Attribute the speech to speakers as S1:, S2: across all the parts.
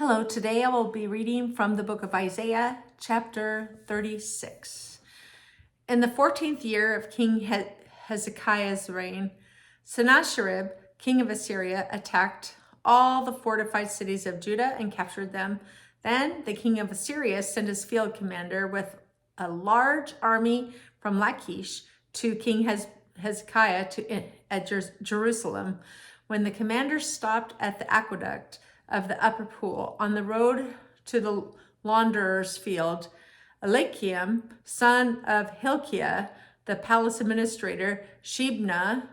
S1: Hello, today I will be reading from the book of Isaiah, chapter 36. In the 14th year of King Hezekiah's reign, Sennacherib, king of Assyria, attacked all the fortified cities of Judah and captured them. Then the king of Assyria sent his field commander with a large army from Lachish to King Hezekiah at Jerusalem. When the commander stopped at the aqueduct of the upper pool on the road to the launderer's field, Eliakim, son of Hilkiah, the palace administrator, Shebna,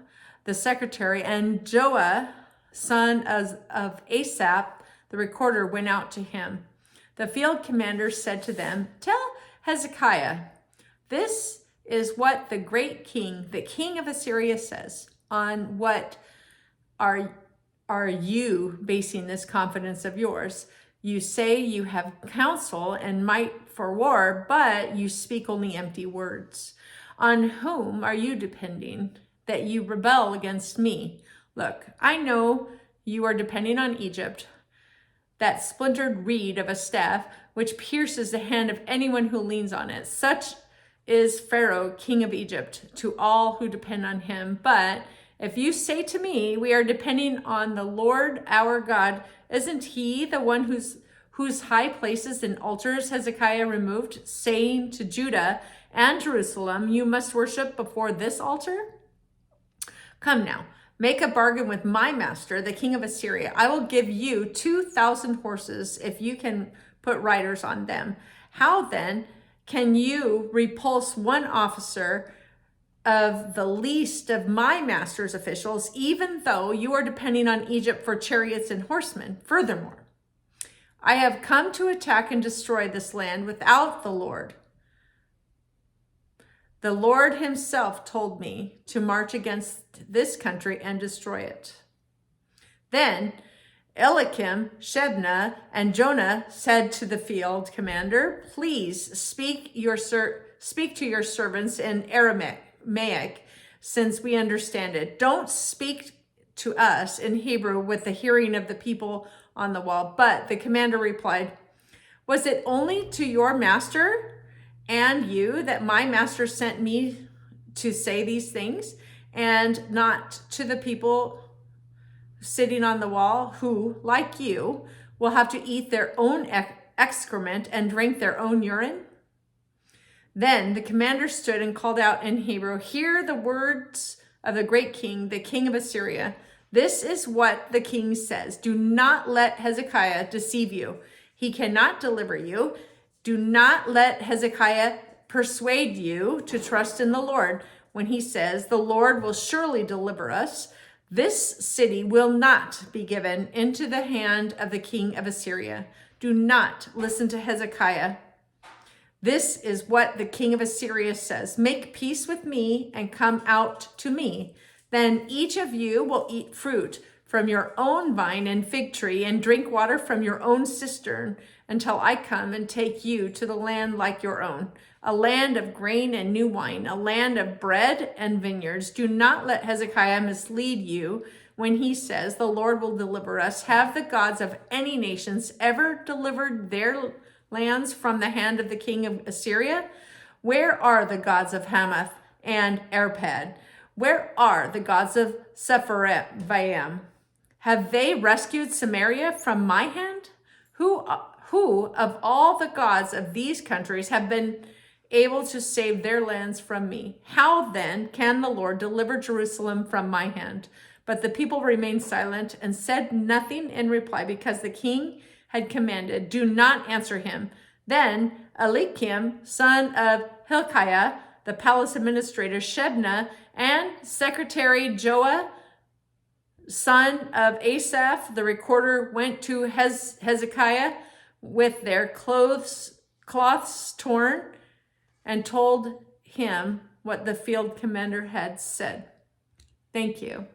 S1: the secretary, and Joah, son of Asaph, the recorder, went out to him. The field commander said to them, "Tell Hezekiah, this is what the great king, the king of Assyria, says. On what are you basing this confidence of yours? You say you have counsel and might for war, but you speak only empty words. On whom are you depending that you rebel against me? Look, I know you are depending on Egypt, that splintered reed of a staff, which pierces the hand of anyone who leans on it. Such is Pharaoh, king of Egypt, to all who depend on him. But if you say to me, we are depending on the Lord our God, isn't he the one whose high places and altars Hezekiah removed, saying to Judah and Jerusalem, you must worship before this altar? Come now, make a bargain with my master, the king of Assyria. I will give you 2,000 horses if you can put riders on them. How then can you repulse one officer of the least of my master's officials, even though you are depending on Egypt for chariots and horsemen? Furthermore, I have come to attack and destroy this land without the Lord. The Lord himself told me to march against this country and destroy it." Then Eliakim, Shebna, and Jonah said to the field commander, "Please speak to your servants in Aramaic, since we understand it. Don't speak to us in Hebrew with the hearing of the people on the wall." But the commander replied, "Was it only to your master and you that my master sent me to say these things, and not to the people sitting on the wall who, like you, will have to eat their own excrement and drink their own urine?" Then the commander stood and called out in Hebrew, "Hear the words of the great king, the king of Assyria. This is what the king says. Do not let Hezekiah deceive you. He cannot deliver you. Do not let Hezekiah persuade you to trust in the Lord when he says, the Lord will surely deliver us. This city will not be given into the hand of the king of Assyria. Do not listen to Hezekiah. This is what the king of Assyria says. Make peace with me and come out to me. Then each of you will eat fruit from your own vine and fig tree and drink water from your own cistern until I come and take you to the land like your own, a land of grain and new wine, a land of bread and vineyards. Do not let Hezekiah mislead you when he says the Lord will deliver us. Have the gods of any nations ever delivered their lands from the hand of the king of Assyria? Where are the gods of Hamath and Arpad? Where are the gods of Sepharvaim? Have they rescued Samaria from my hand? Who of all the gods of these countries have been able to save their lands from me? How then can the Lord deliver Jerusalem from my hand?" But the people remained silent and said nothing in reply, because the king had commanded, "Do not answer him." Then Eliakim, son of Hilkiah, the palace administrator, Shebna, and secretary Joah, son of Asaph, the recorder, went to Hezekiah with their cloths torn and told him what the field commander had said. Thank you.